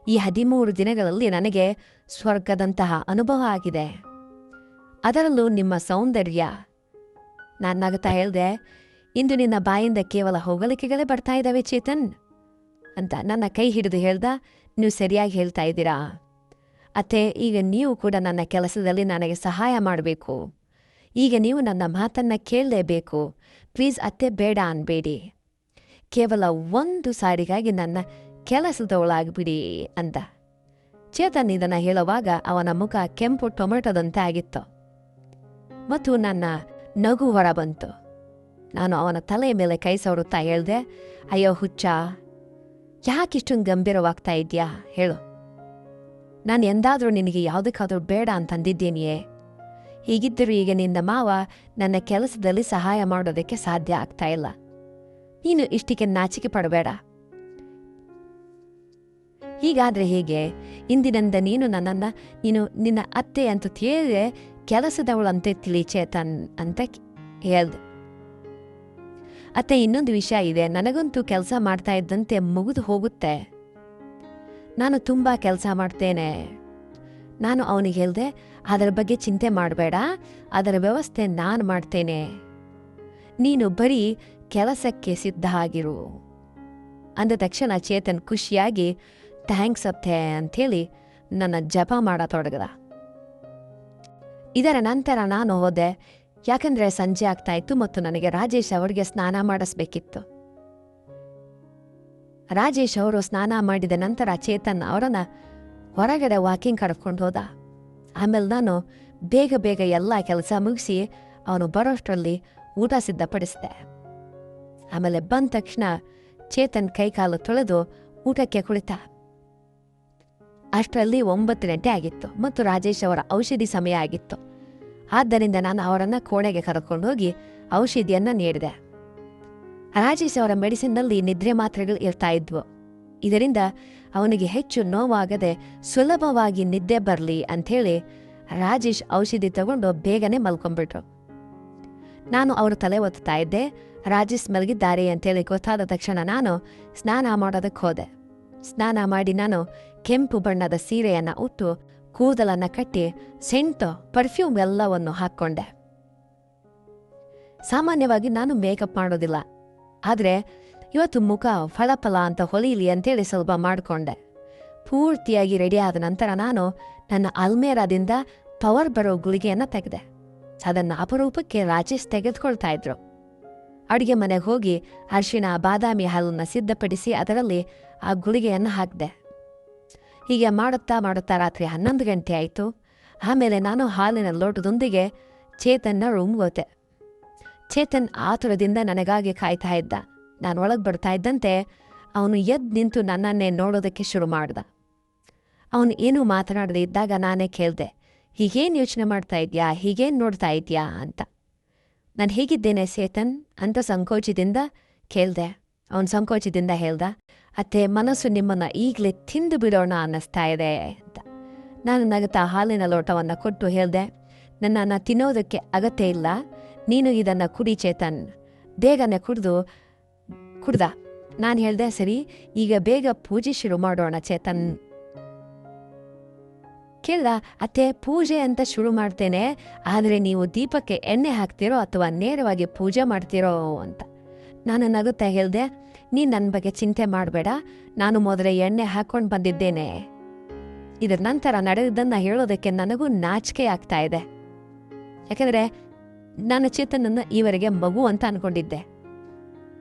ಈ 13 ದಿನಗಳಲ್ಲಿ ನನಗೆ ಸ್ವರ್ಗದಂತಹ ಅನುಭವ ಆಗಿದೆ, ಅದರಲ್ಲೂ ನಿಮ್ಮ ಸೌಂದರ್ಯ. ನಾನು ನಗುತ್ತಾ ಹೇಳ್ದೆ, ಇಂದು ನಿನ್ನ ಬಾಯಿಂದ ಕೇವಲ ಹೊಗಳಿಕೆಗಳೇ ಬರ್ತಾ ಇದ್ದಾವೆ ಚೇತನ್ ಅಂತ. ನನ್ನ ಕೈ ಹಿಡಿದು ಹೇಳ್ದ, ನೀವು ಸರಿಯಾಗಿ ಹೇಳ್ತಾ ಇದ್ದೀರಾ ಅತ್ತೆ, ಈಗ ನೀವು ಕೂಡ ನನ್ನ ಕೆಲಸದಲ್ಲಿ ನನಗೆ ಸಹಾಯ ಮಾಡಬೇಕು. ಈಗ ನೀವು ನನ್ನ ಮಾತನ್ನು ಕೇಳಲೇಬೇಕು. ಪ್ಲೀಸ್ ಅತ್ತೆ, ಬೇಡ ಅನ್ಬೇಡಿ, ಕೇವಲ ಒಂದು ಸಾರಿಗಾಗಿ ನನ್ನ ಕೆಲಸದವಳಾಗ್ಬಿಡಿ ಅಂದ. ಚೇತನ್ ಇದನ್ನು ಹೇಳುವಾಗ ಅವನ ಮುಖ ಕೆಂಪು ಟೊಮೆಟೊದಂತೆ ಆಗಿತ್ತು ಮತ್ತು ನನ್ನ ನಗು ಹೊರ ಬಂತು. ನಾನು ಅವನ ತಲೆಯ ಮೇಲೆ ಕೈ ಸವರುತ್ತಾ ಹೇಳ್ದೆ, ಅಯ್ಯೋ ಹುಚ್ಚ, ಯಾಕಿಷ್ಟೊಂದು ಗಂಭೀರವಾಗ್ತಾ ಇದೆಯಾ ಹೇಳು. ನಾನು ಎಂದಾದರೂ ನಿನಗೆ ಯಾವುದಕ್ಕಾದರೂ ಬೇಡ ಅಂತಂದಿದ್ದೇನೆಯೇ? ಹೀಗಿದ್ದರೂ ಈಗ ನಿನ್ನ ಮಾವ ನನ್ನ ಕೆಲಸದಲ್ಲಿ ಸಹಾಯ ಮಾಡೋದಕ್ಕೆ ಸಾಧ್ಯ ಆಗ್ತಾ ಇಲ್ಲ. ನೀನು ಇಷ್ಟಕ್ಕೆ ನಾಚಿಕೆ ಪಡಬೇಡ. ಹೀಗಾದ್ರೆ ಹೇಗೆ? ಇಂದಿನಿಂದ ನೀನು ನನ್ನನ್ನು ನಿನ್ನ ಅತ್ತೆ ಅಂತ ತಿಳಿದೆ ಕೆಲಸದವಳಂತೆ ತಿಳಿ ಚೇತನ್ ಅಂತ ಹೇಳ್ದೆ. ಅತ್ತೆ, ಇನ್ನೊಂದು ವಿಷಯ ಇದೆ, ನನಗಂತೂ ಕೆಲಸ ಮಾಡ್ತಾ ಇದ್ದಂತೆ ಮುಗಿದು ಹೋಗುತ್ತೆ. ನಾನು ತುಂಬ ಕೆಲಸ ಮಾಡ್ತೇನೆ. ನಾನು ಅವನಿಗೆ ಹೇಳ್ದೆ, ಅದರ ಬಗ್ಗೆ ಚಿಂತೆ ಮಾಡಬೇಡ, ಅದರ ವ್ಯವಸ್ಥೆ ನಾನು ಮಾಡ್ತೇನೆ, ನೀನು ಬರೀ ಕೆಲಸಕ್ಕೆ ಸಿದ್ಧ ಆಗಿರು ಅಂದ ತಕ್ಷಣ ಚೇತನ್ ಖುಷಿಯಾಗಿ ಥ್ಯಾಂಕ್ಸ್ ಅತ್ತೆ ಅಂಥೇಳಿ ನನ್ನ ಜಪ ಮಾಡತೊಡಗದ. ಇದರ ನಂತರ ನಾನು ಹೋದೆ, ಯಾಕಂದರೆ ಸಂಜೆ ಆಗ್ತಾ ಇತ್ತು ಮತ್ತು ನನಗೆ ರಾಜೇಶ್ ಅವರಿಗೆ ಸ್ನಾನ ಮಾಡಿಸ್ಬೇಕಿತ್ತು. ರಾಜೇಶ್ ಅವರು ಸ್ನಾನ ಮಾಡಿದ ನಂತರ ಚೇತನ್ ಅವರನ್ನ ಹೊರಗಡೆ ವಾಕಿಂಗ್ ಕರ್ಕೊಂಡು ಹೋದ. ಆಮೇಲೆ ನಾನು ಬೇಗ ಎಲ್ಲ ಕೆಲಸ ಮುಗಿಸಿ ಅವನು ಬರೋಷ್ಟರಲ್ಲಿ ಊಟ ಸಿದ್ಧಪಡಿಸಿದೆ. ಆಮೇಲೆ ಬಂದ ತಕ್ಷಣ ಚೇತನ್ ಕೈಕಾಲು ತೊಳೆದು ಊಟಕ್ಕೆ ಕುಳಿತ. ಅಷ್ಟರಲ್ಲಿ 9 ಗಂಟೆ ಆಗಿತ್ತು ಮತ್ತು ರಾಜೇಶ್ ಅವರ ಔಷಧಿ ಸಮಯ ಆಗಿತ್ತು. ಆದ್ದರಿಂದ ನಾನು ಅವರನ್ನು ಕೋಣೆಗೆ ಕರ್ಕೊಂಡು ಹೋಗಿ ಔಷಧಿಯನ್ನು ನೀಡಿದೆ. ರಾಜೇಶ್ ಅವರ ಮೆಡಿಸಿನ್ನಲ್ಲಿ ನಿದ್ರೆ ಮಾತ್ರೆಗಳು ಇರ್ತಾ ಇದ್ವು. ಇದರಿಂದ ಅವನಿಗೆ ಹೆಚ್ಚು ನೋವಾಗದೆ ಸುಲಭವಾಗಿ ನಿದ್ದೆ ಬರಲಿ ಅಂಥೇಳಿ ರಾಜೇಶ್ ಔಷಧಿ ತಗೊಂಡು ಬೇಗನೆ ಮಲ್ಕೊಂಡ್ಬಿಟ್ರು. ನಾನು ಅವರು ತಲೆ ಒತ್ತಾ ಇದ್ದೆ. ರಾಜೇಶ್ ಮಲಗಿದ್ದಾರೆ ಅಂತೇಳಿ ಗೊತ್ತಾದ ತಕ್ಷಣ ನಾನು ಸ್ನಾನ ಮಾಡೋದಕ್ಕೆ ಹೋದೆ. ಸ್ನಾನ ಮಾಡಿ ನಾನು ಕೆಂಪು ಬಣ್ಣದ ಸೀರೆಯನ್ನು ಉಟ್ಟು ಕೂದಲನ್ನು ಕಟ್ಟಿ ಸೆಂಟು ಪರ್ಫ್ಯೂಮ್ ಎಲ್ಲವನ್ನು ಹಾಕ್ಕೊಂಡೆ. ಸಾಮಾನ್ಯವಾಗಿ ನಾನು ಮೇಕಪ್ ಮಾಡೋದಿಲ್ಲ, ಆದರೆ ಇವತ್ತು ಮುಖ ಫಳಫಳ ಅಂತ ಹೊಲೀಲಿ ಅಂತೇಳಿ ಸ್ವಲ್ಪ ಮಾಡಿಕೊಂಡೆ. ಪೂರ್ತಿಯಾಗಿ ರೆಡಿ ಆದ ನಂತರ ನಾನು ನನ್ನ ಅಲ್ಮೇರಾದಿಂದ ಪವರ್ ಬರೋ ಗುಳಿಗೆಯನ್ನು ತೆಗೆದೆ. ಅದನ್ನು ಅಪರೂಪಕ್ಕೆ ರಾಜೇಶ್ ತೆಗೆದುಕೊಳ್ತಾ ಇದ್ರು. ಅಡುಗೆ ಮನೆಗೆ ಹೋಗಿ ಅರಿಶಿಣ ಬಾದಾಮಿ ಹಾಲನ್ನು ಸಿದ್ಧಪಡಿಸಿ ಅದರಲ್ಲಿ ಆ ಗುಳಿಗೆಯನ್ನು ಹಾಕಿದೆ. ಹೀಗೆ ಮಾಡುತ್ತಾ ರಾತ್ರಿ 11 ಗಂಟೆ ಆಯಿತು. ಆಮೇಲೆ ನಾನು ಹಾಲಿನ ಲೋಟದೊಂದಿಗೆ ಚೇತನ್ನ ರೂಮ್ಗೆ ಹೋದೆ. ಚೇತನ್ ಆತುರದಿಂದ ನನಗಾಗಿ ಕಾಯ್ತಾ ಇದ್ದ. ನಾನು ಒಳಗೆ ಬರ್ತಾ ಇದ್ದಂತೆ ಅವನು ಎದ್ದು ನಿಂತು ನನ್ನನ್ನೇ ನೋಡೋದಕ್ಕೆ ಶುರು ಮಾಡ್ದ. ಅವನು ಏನೂ ಮಾತನಾಡದೇ ಇದ್ದಾಗ ನಾನೇ ಕೇಳಿದೆ, ಹೀಗೇನು ಯೋಚನೆ ಮಾಡ್ತಾ ಇದ್ಯಾ, ಹೀಗೇನು ನೋಡ್ತಾ ಇದೆಯಾ ಅಂತ. ನಾನು ಹೇಗಿದ್ದೇನೆ ಚೇತನ್ ಅಂತ ಸಂಕೋಚದಿಂದ ಕೇಳಿದೆ. ಅವನು ಸಂಕೋಚದಿಂದ ಹೇಳ್ದ, ಅತ್ತೆ ಮನಸ್ಸು ನಿಮ್ಮನ್ನು ಈಗಲೇ ತಿಂದು ಬಿಡೋಣ ಅನ್ನಿಸ್ತಾ ಇದೆ ಅಂತ. ನಾನು ನಗುತ್ತಾ ಹಾಲಿನ ಲೋಟವನ್ನು ಕೊಟ್ಟು ಹೇಳಿದೆ, ನನ್ನನ್ನು ತಿನ್ನೋದಕ್ಕೆ ಅಗತ್ಯ ಇಲ್ಲ, ನೀನು ಇದನ್ನು ಕುಡಿ ಚೇತನ್. ಬೇಗನೆ ಕುಡ್ದ. ನಾನು ಹೇಳ್ದೆ, ಸರಿ ಈಗ ಬೇಗ ಪೂಜೆ ಶುರು ಮಾಡೋಣ ಚೇತನ್. ಕೇಳ್ದ, ಅತ್ತೆ ಪೂಜೆ ಅಂತ ಶುರು ಮಾಡ್ತೇನೆ, ಆದರೆ ನೀವು ದೀಪಕ್ಕೆ ಎಣ್ಣೆ ಹಾಕ್ತಿರೋ ಅಥವಾ ನೇರವಾಗಿ ಪೂಜೆ ಮಾಡ್ತಿರೋ ಅಂತ. ನಾನು ನಗುತ್ತಾ ಹೇಳ್ದೆ, ನೀನು ನನ್ನ ಬಗ್ಗೆ ಚಿಂತೆ ಮಾಡಬೇಡ, ನಾನು ಮೊದಲೇ ಎಣ್ಣೆ ಹಾಕ್ಕೊಂಡು ಬಂದಿದ್ದೇನೆ. ಇದರ ನಂತರ ನಡೆದನ್ನು ಹೇಳೋದಕ್ಕೆ ನನಗೂ ನಾಚಿಕೆ ಆಗ್ತಾ ಇದೆ. ಯಾಕಂದರೆ ನಾನು ಚೇತನನ್ನು ಈವರೆಗೆ ಮಗು ಅಂತ ಅನ್ಕೊಂಡಿದ್ದೆ.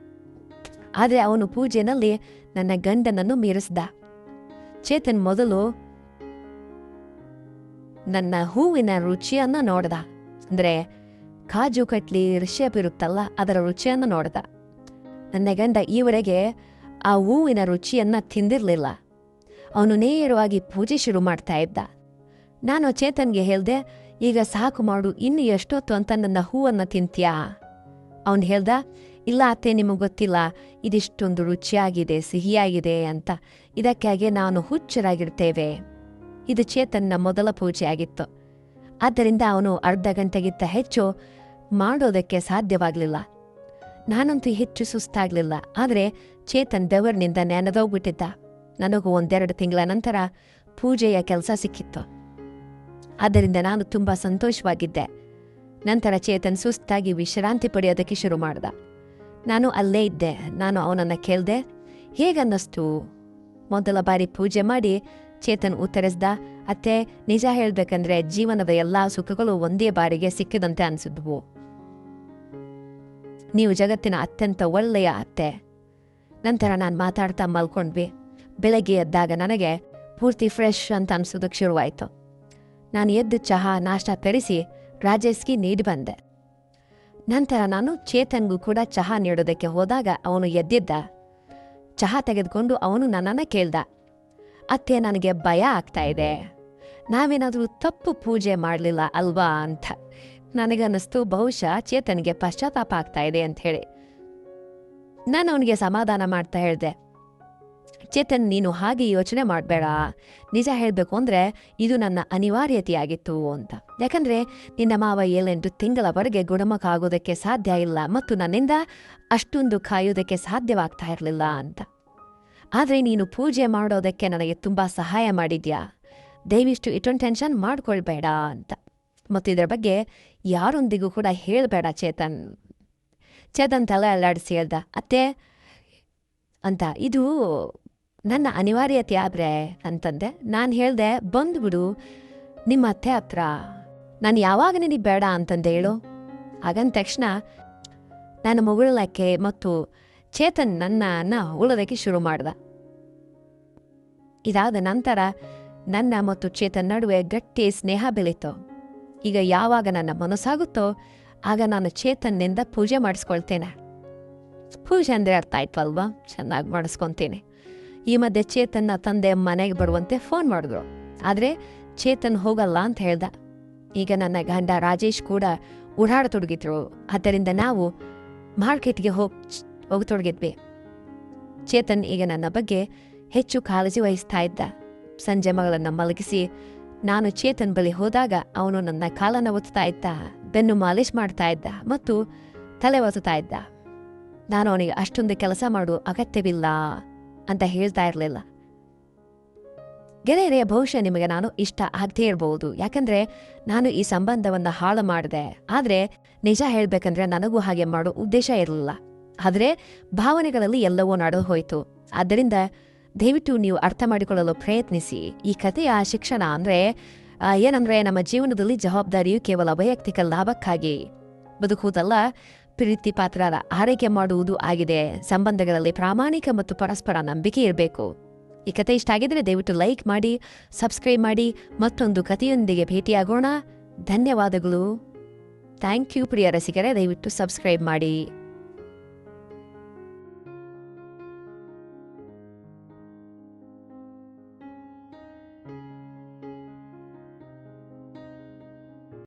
ಆದರೆ ಅವನು ಪೂಜೆನಲ್ಲಿ ನನ್ನ ಗಂಡನನ್ನು ಮೀರಿಸ್ದ. ಚೇತನ್ ಮೊದಲು ನನ್ನ ಹೂವಿನ ರುಚಿಯನ್ನು ನೋಡ್ದ. ಅಂದರೆ ಕಾಜು ಕಟ್ಲಿ ರಿಷಬ್ ಇರುತ್ತಲ್ಲ, ಅದರ ರುಚಿಯನ್ನು ನೋಡ್ದ. ನನ್ನ ಗಂಡ ಈವರೆಗೆ ಆ ಹೂವಿನ ರುಚಿಯನ್ನು ತಿಂದಿರಲಿಲ್ಲ. ಅವನು ನೇರವಾಗಿ ಪೂಜೆ ಶುರು ಮಾಡ್ತಾ ಇದ್ದ. ನಾನು ಚೇತನ್ಗೆ ಹೇಳ್ದೆ, ಈಗ ಸಾಕು ಮಾಡು, ಇನ್ನು ಎಷ್ಟೊತ್ತು ಅಂತ ನನ್ನ ಹೂವನ್ನು ತಿಂತೀಯಾ? ಅವನು ಹೇಳ್ದ, ಇಲ್ಲ ಅತ್ತೆ, ನಿಮಗೆ ಗೊತ್ತಿಲ್ಲ, ಇದಿಷ್ಟೊಂದು ರುಚಿಯಾಗಿದೆ, ಸಿಹಿಯಾಗಿದೆ ಅಂತ. ಇದಕ್ಕಾಗಿ ನಾನು ಹುಚ್ಚರಾಗಿರ್ತೇವೆ. ಇದು ಚೇತನ್ನ ಮೊದಲ ಪೂಜೆ ಆಗಿತ್ತು. ಆದ್ದರಿಂದ ಅವನು ಅರ್ಧ ಗಂಟೆಗಿಂತ ಹೆಚ್ಚು ಮಾಡೋದಕ್ಕೆ ಸಾಧ್ಯವಾಗಲಿಲ್ಲ. ನಾನಂತೂ ಹೆಚ್ಚು ಸುಸ್ತಾಗಲಿಲ್ಲ. ಆದರೆ ಚೇತನ್ ಬೆವರಿನಿಂದ ನೆನೆದೋಗ್ಬಿಟ್ಟಿದ್ದ. ನನಗೂ 1-2 ತಿಂಗಳ ನಂತರ ಪೂಜೆಯ ಕೆಲಸ ಸಿಕ್ಕಿತ್ತು. ಆದ್ದರಿಂದ ನಾನು ತುಂಬ ಸಂತೋಷವಾಗಿದ್ದೆ. ನಂತರ ಚೇತನ್ ಸುಸ್ತಾಗಿ ವಿಶ್ರಾಂತಿ ಪಡೆಯೋದಕ್ಕೆ ಶುರು ಮಾಡ್ದ. ನಾನು ಅಲ್ಲೇ ಇದ್ದೆ. ನಾನು ಅವನನ್ನು ಕೇಳಿದೆ, ಹೇಗನ್ನಿಸ್ತು? ಮೊದಲ ಬಾರಿ ಪೂಜೆ ಮಾಡಿ ಚೇತನ್ ಉತ್ತರಿಸ್ದ, ಅತ್ತೆ ನಿಜ ಹೇಳಬೇಕಂದ್ರೆ ಜೀವನದ ಎಲ್ಲ ಸುಖಗಳು ಒಂದೇ ಬಾರಿಗೆ ಸಿಕ್ಕಿದಂತೆ ಅನಿಸಿದ್ವು. ನೀವು ಜಗತ್ತಿನ ಅತ್ಯಂತ ಒಳ್ಳೆಯ ಅತ್ತೆ. ನಂತರ ನಾನು ಮಾತಾಡ್ತಾ ಮಲ್ಕೊಂಡ್ವಿ. ಬೆಳಗ್ಗೆ ಎದ್ದಾಗ ನನಗೆ ಪೂರ್ತಿ ಫ್ರೆಶ್ ಅಂತ ಅನಿಸೋದಕ್ಕೆ ಶುರುವಾಯಿತು. ನಾನು ಎದ್ದು ಚಹಾ ನಾಷ್ಟ ತರಿಸಿ ರಾಜೇಶ್ಗೆ ನೀಡಿ ಬಂದೆ. ನಂತರ ನಾನು ಚೇತನ್ಗೂ ಕೂಡ ಚಹಾ ನೀಡೋದಕ್ಕೆ ಹೋದಾಗ ಅವನು ಎದ್ದಿದ್ದ. ಚಹಾ ತೆಗೆದುಕೊಂಡು ಅವನು ನನ್ನನ್ನು ಕೇಳ್ದ, ಅತ್ತೆ ನನಗೆ ಭಯ ಆಗ್ತಾ ಇದೆ, ನಾವೇನಾದರೂ ತಪ್ಪು ಪೂಜೆ ಮಾಡಲಿಲ್ಲ ಅಲ್ವಾ ಅಂತ. ನನಗನ್ನಿಸ್ತು ಬಹುಶಃ ಚೇತನ್ಗೆ ಪಶ್ಚಾತ್ತಾಪ ಆಗ್ತಾ ಇದೆ ಅಂತ ಹೇಳಿ. ನಾನು ಅವನಿಗೆ ಸಮಾಧಾನ ಮಾಡ್ತಾ ಹೇಳಿದೆ, ಚೇತನ್ ನೀನು ಹಾಗೆ ಯೋಚನೆ ಮಾಡಬೇಡ, ನಿಜ ಹೇಳಬೇಕು ಅಂದರೆ ಇದು ನನ್ನ ಅನಿವಾರ್ಯತೆಯಾಗಿತ್ತು ಅಂತ. ಯಾಕಂದರೆ ನಿನ್ನ ಮಾವ 7-8 ತಿಂಗಳವರೆಗೆ ಗುಣಮುಖ ಆಗೋದಕ್ಕೆ ಸಾಧ್ಯ ಇಲ್ಲ ಮತ್ತು ನನ್ನಿಂದ ಅಷ್ಟೊಂದು ಕಾಯೋದಕ್ಕೆ ಸಾಧ್ಯವಾಗ್ತಾ ಇರಲಿಲ್ಲ ಅಂತ. ಆದರೆ ನೀನು ಪೂಜೆ ಮಾಡೋದಕ್ಕೆ ನನಗೆ ತುಂಬ ಸಹಾಯ ಮಾಡಿದ್ಯಾ, ದಯವಿಷ್ಟು ಇಷ್ಟೊಂದು ಟೆನ್ಷನ್ ಮಾಡ್ಕೊಳ್ಬೇಡ ಅಂತ. ಮತ್ತು ಇದರ ಬಗ್ಗೆ ಯಾರೊಂದಿಗೂ ಕೂಡ ಹೇಳಬೇಡ ಚೇತನ್. ಚೇತನ್ ತಲೆ ಅಲ್ಲಾಡಿಸಿ ಹೇಳ್ದ, ಅತ್ತೆ ಅಂತ, ಇದು ನನ್ನ ಅನಿವಾರ್ಯತೆ ಆದರೆ ಅಂತಂದೆ. ನಾನು ಹೇಳ್ದೆ, ಬಂದುಬಿಡು ನಿಮ್ಮ ಅತ್ತೆ ಹತ್ರ, ನಾನು ಯಾವಾಗ ನಿನಗೆ ಬೇಡ ಅಂತಂದೆ ಹೇಳು. ಹಾಗಂದ ತಕ್ಷಣ ನಾನು ಮುಗುಳಕ್ಕೆ ಮತ್ತು ಚೇತನ್ ನನ್ನನ್ನು ಉಳೋದಕ್ಕೆ ಶುರು ಮಾಡ್ದ. ಇದಾದ ನಂತರ ನನ್ನ ಮತ್ತು ಚೇತನ್ ನಡುವೆ ಗಟ್ಟಿ ಸ್ನೇಹ ಬೆಳೀತು. ಈಗ ಯಾವಾಗ ನನ್ನ ಮನಸ್ಸಾಗುತ್ತೋ ಆಗ ನಾನು ಚೇತನ್ನಿಂದ ಪೂಜೆ ಮಾಡಿಸ್ಕೊಳ್ತೇನೆ. ಪೂಜೆ ಅಂದರೆ ಅರ್ಥ ಆಯ್ತು ಅಲ್ವಾ? ಚೆನ್ನಾಗಿ ಮಾಡಿಸ್ಕೊತೀನಿ. ಈ ಮಧ್ಯೆ ಚೇತನ್ನ ತಂದೆ ಮನೆಗೆ ಬರುವಂತೆ ಫೋನ್ ಮಾಡಿದ್ರು. ಆದರೆ ಚೇತನ್ ಹೋಗಲ್ಲ ಅಂತ ಹೇಳ್ದ. ಈಗ ನನ್ನ ಗಂಡ ರಾಜೇಶ್ ಕೂಡ ಓಡಾಡತೊಡಗಿದ್ರು. ಆದ್ದರಿಂದ ನಾವು ಮಾರ್ಕೆಟ್ಗೆ ಹೋಗತೊಡಗಿದ್ವಿ. ಚೇತನ್ ಈಗ ನನ್ನ ಬಗ್ಗೆ ಹೆಚ್ಚು ಕಾಳಜಿ ವಹಿಸ್ತಾ ಇದ್ದ. ಸಂಜೆ ಮಗಳನ್ನು ಮಲಗಿಸಿ ನಾನು ಚೇತನ್ ಬಳಿ ಹೋದಾಗ ಅವನು ನನ್ನ ಕಾಲನ್ನು ಒತ್ತಾ ಇದ್ದ, ಬೆನ್ನು ಮಾಲಿಶ್ ಮಾಡ್ತಾ ಇದ್ದ ಮತ್ತು ತಲೆ ಒತ್ತಾ ಇದ್ದ. ನಾನು ಅವನಿಗೆ ಅಷ್ಟೊಂದು ಕೆಲಸ ಮಾಡು ಅಗತ್ಯವಿಲ್ಲ ಅಂತ ಹೇಳ್ತಾ ಇರಲಿಲ್ಲ. ಗೆಳೆಯರೇ, ಬಹುಶಃ ನಿಮಗೆ ನಾನು ಇಷ್ಟ ಆಗದೇ ಇರಬಹುದು, ಯಾಕಂದ್ರೆ ನಾನು ಈ ಸಂಬಂಧವನ್ನು ಹಾಳು ಮಾಡಿದೆ. ಆದರೆ ನಿಜ ಹೇಳಬೇಕಂದ್ರೆ ನನಗೂ ಹಾಗೆ ಮಾಡೋ ಉದ್ದೇಶ ಇರಲಿಲ್ಲ. ಆದರೆ ಭಾವನೆಗಳಲ್ಲಿ ಎಲ್ಲವೂ ನಡೆದು ಹೋಯಿತು. ಆದ್ದರಿಂದ ದಯವಿಟ್ಟು ನೀವು ಅರ್ಥ ಮಾಡಿಕೊಳ್ಳಲು ಪ್ರಯತ್ನಿಸಿ. ಈ ಕಥೆಯ ಶಿಕ್ಷಣ ಏನಂದ್ರೆ ನಮ್ಮ ಜೀವನದಲ್ಲಿ ಜವಾಬ್ದಾರಿಯು ಕೇವಲ ವೈಯಕ್ತಿಕ ಲಾಭಕ್ಕಾಗಿ ಬದುಕುವುದಲ್ಲ, ಪ್ರೀತಿ ಪಾತ್ರರ ಆರೈಕೆ ಮಾಡುವುದು ಆಗಿದೆ. ಸಂಬಂಧಗಳಲ್ಲಿ ಪ್ರಾಮಾಣಿಕ ಮತ್ತು ಪರಸ್ಪರ ನಂಬಿಕೆ ಇರಬೇಕು. ಈ ಕತೆ ಇಷ್ಟ ಆಗಿದ್ರೆ ದಯವಿಟ್ಟು ಲೈಕ್ ಮಾಡಿ, ಸಬ್ಸ್ಕ್ರೈಬ್ ಮಾಡಿ. ಮತ್ತೊಂದು ಕಥೆಯೊಂದಿಗೆ ಭೇಟಿಯಾಗೋಣ. ಧನ್ಯವಾದಗಳು. ಥ್ಯಾಂಕ್ ಯು ಪ್ರಿಯ ರಸಿಕರೇ, ದಯವಿಟ್ಟು ಸಬ್ಸ್ಕ್ರೈಬ್ ಮಾಡಿ.